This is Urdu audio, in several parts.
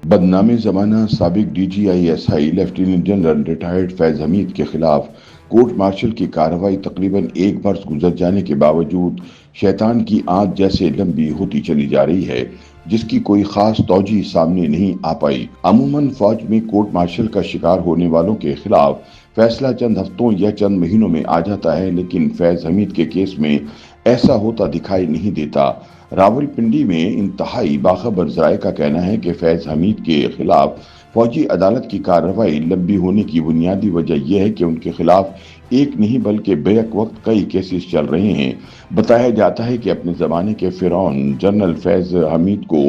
بدنام زمانہ سابق DGI SI lieutenant general retired Faiz Hameed کے خلاف کورٹ مارشل کی کارروائی تقریباً ایک برس گزر جانے کے باوجود شیطان کی آنت جیسے لمبی ہوتی چلی جا رہی ہے، جس کی کوئی خاص توجہ سامنے نہیں آ پائی۔ عموماً فوج میں کورٹ مارشل کا شکار ہونے والوں کے خلاف فیصلہ چند ہفتوں یا چند مہینوں میں آ جاتا ہے، لیکن فیض حمید کے کیس میں ایسا ہوتا دکھائی نہیں دیتا۔ راولپنڈی میں انتہائی باخبر ذرائع کا کہنا ہے کہ فیض حمید کے خلاف فوجی عدالت کی کارروائی لمبی ہونے کی بنیادی وجہ یہ ہے کہ ان کے خلاف ایک نہیں بلکہ بیک وقت کئی کیسز چل رہے ہیں۔ بتایا جاتا ہے کہ اپنے زمانے کے فرعون جنرل فیض حمید کو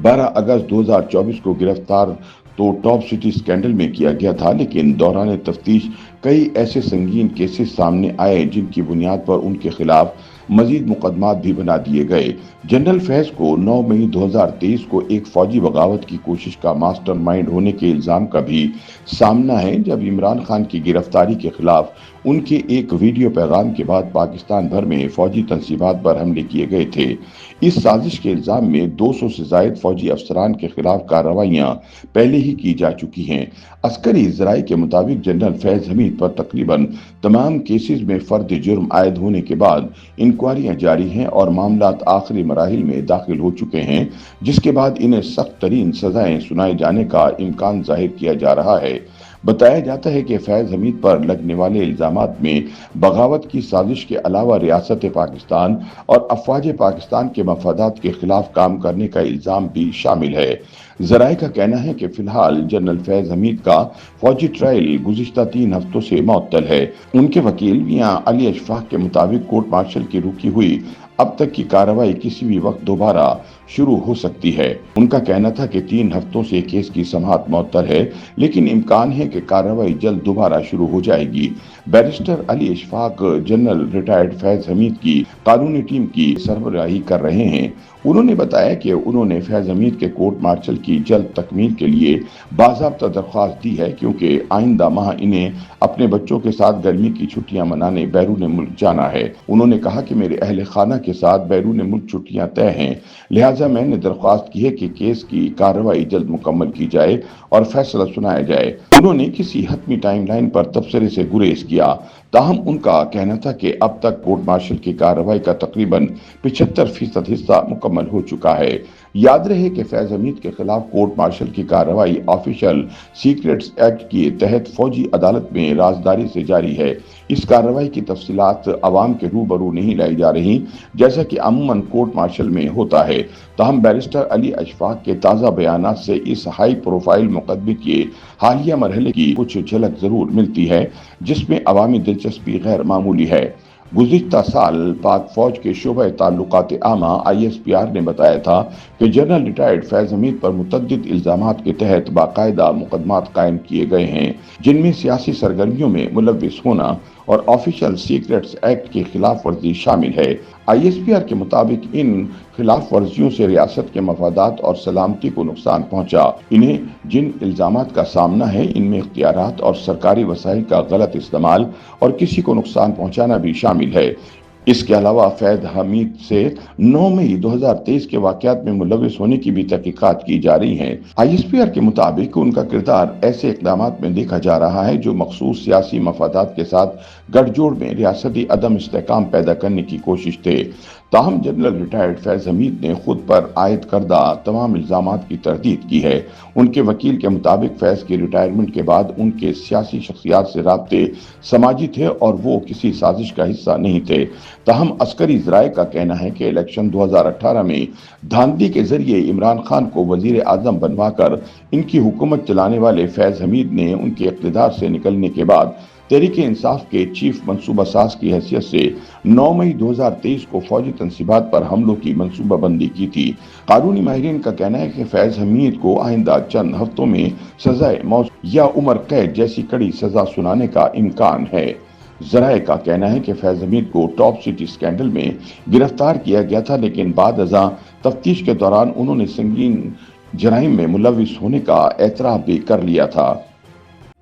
12 اگست 2024 کو گرفتار تو ٹاپ سٹی سکینڈل میں کیا گیا تھا، لیکن دوران تفتیش کئی ایسے سنگین کیسز سامنے آئے جن کی بنیاد پر ان کے خلاف مزید مقدمات بھی بنا دیے گئے۔ جنرل فیض کو 9 مئی 2023 کو ایک فوجی بغاوت کی کوشش کا ماسٹر مائنڈ ہونے کے الزام کا بھی سامنا ہے، جب عمران خان کی گرفتاری کے خلاف ان کے ایک ویڈیو پیغام کے بعد پاکستان بھر میں فوجی تنصیبات پر حملے کیے گئے تھے۔ اس سازش کے الزام میں 200 سے زائد فوجی افسران کے خلاف کارروائیاں پہلے ہی کی جا چکی ہیں۔ عسکری ذرائع کے مطابق جنرل فیض حمید پر تقریباً تمام کیسز میں فرد جرم عائد ہونے کے بعد انکوائریاں جاری ہیں اور معاملات آخری مراحل میں داخل ہو چکے ہیں، جس کے بعد انہیں سخت ترین سزائیں سنائے جانے کا امکان ظاہر کیا جا رہا ہے۔ بتایا جاتا ہے کہ فیض حمید پر لگنے والے الزامات میں بغاوت کی سازش کے علاوہ ریاست پاکستان اور افواج پاکستان کے مفادات کے خلاف کام کرنے کا الزام بھی شامل ہے۔ ذرائع کا کہنا ہے کہ فی الحال جنرل فیض حمید کا فوجی ٹرائل گزشتہ 3 ہفتوں سے معطل ہے۔ ان کے وکیل میاں علی اشفاق کے مطابق کورٹ مارشل کی رکی ہوئی اب تک کی کارروائی کسی بھی وقت دوبارہ شروع ہو سکتی ہے۔ ان کا کہنا تھا کہ 3 ہفتوں سے کیس کی سماعت معطل ہے، لیکن امکان ہے کہ کارروائی جلد دوبارہ شروع ہو جائے گی۔ بیرسٹر علی اشفاق جنرل ریٹائرڈ فیض حمید کی قانونی ٹیم کی سربراہی کر رہے ہیں۔ انہوں نے بتایا کہ انہوں نے فیض حمید کے کورٹ مارشل کی جلد تکمیل کے لیے باضابطہ درخواست دی ہے، کیونکہ آئندہ ماہ انہیں اپنے بچوں کے ساتھ گرمی کی چھٹیاں منانے بیرون ملک جانا ہے۔ انہوں نے کہا کہ میرے اہل خانہ کے ساتھ بیرون ملک چھٹیاں طے ہیں، لہٰذا میں نے درخواست کی ہے کہ کیس کی کارروائی جلد مکمل کی جائے اور فیصلہ سنایا جائے۔ انہوں نے کسی حتمی ٹائم لائن پر تبصرے سے گریز کیا، تاہم ان کا کہنا تھا کہ اب تک کورٹ مارشل کی کارروائی کا تقریباً 75% حصہ مکمل ہو چکا ہے۔ یاد رہے کہ فیض حمید کے خلاف کورٹ مارشل کی کارروائی آفیشل سیکریٹس ایکٹ کے تحت فوجی عدالت میں رازداری سے جاری ہے۔ اس کارروائی کی تفصیلات عوام کے روبرو نہیں لائی جا رہی، جیسا کہ عموماً کورٹ مارشل میں ہوتا ہے۔ تاہم بیرسٹر علی اشفاق کے تازہ بیانات سے اس ہائی پروفائل مقدمے کے حالیہ مرحلے کی کچھ جھلک ضرور ملتی ہے، جس میں عوامی دلچسپی غیر معمولی ہے۔ گزشتہ سال پاک فوج کے شعبہ تعلقات عامہ ISPR نے بتایا تھا کہ جنرل ریٹائرڈ فیض حمید پر متعدد الزامات کے تحت باقاعدہ مقدمات قائم کیے گئے ہیں، جن میں سیاسی سرگرمیوں میں ملوث ہونا اور آفیشل سیکریٹس ایکٹ کی خلاف ورزی شامل ہے۔ ISPR کے مطابق ان خلاف ورزیوں سے ریاست کے مفادات اور سلامتی کو نقصان پہنچا۔ انہیں جن الزامات کا سامنا ہے، ان میں اختیارات اور سرکاری وسائل کا غلط استعمال اور کسی کو نقصان پہنچانا بھی شامل ہے۔ اس کے علاوہ فیض حمید سے 9 مئی 2023 کے واقعات میں ملوث ہونے کی بھی تحقیقات کی جا رہی ہیں۔ ISPR کے مطابق ان کا کردار ایسے اقدامات میں دیکھا جا رہا ہے جو مخصوص سیاسی مفادات کے ساتھ گٹھ جوڑ میں ریاستی عدم استحکام پیدا کرنے کی کوشش تھے۔ تاہم جنرل ریٹائرڈ فیض حمید نے خود پر عائد کردہ تمام الزامات کی تردید کی ہے۔ ان کے وکیل کے مطابق فیض کی ریٹائرمنٹ کے بعد ان کے سیاسی شخصیات سے رابطے سماجی تھے اور وہ کسی سازش کا حصہ نہیں تھے۔ تاہم عسکری ذرائع کا کہنا ہے کہ الیکشن 2018 میں دھاندلی کے ذریعے عمران خان کو وزیر اعظم بنوا کر ان کی حکومت چلانے والے فیض حمید نے ان کے اقتدار سے نکلنے کے بعد تحریک انصاف کے چیف منصوبہ ساز کی حیثیت سے 9 مئی 2023 کو فوجی تنصیبات پر حملوں کی منصوبہ بندی کی تھی۔ قانونی ماہرین کا کہنا ہے کہ فیض حمید کو آئندہ چند ہفتوں میں سزائے موت یا عمر قید جیسی کڑی سزا سنانے کا امکان ہے۔ ذرائع کا کہنا ہے کہ فیض حمید کو ٹاپ سٹی سکینڈل میں گرفتار کیا گیا تھا، لیکن بعد ازاں تفتیش کے دوران انہوں نے سنگین جرائم میں ملوث ہونے کا اعتراف بھی کر لیا تھا۔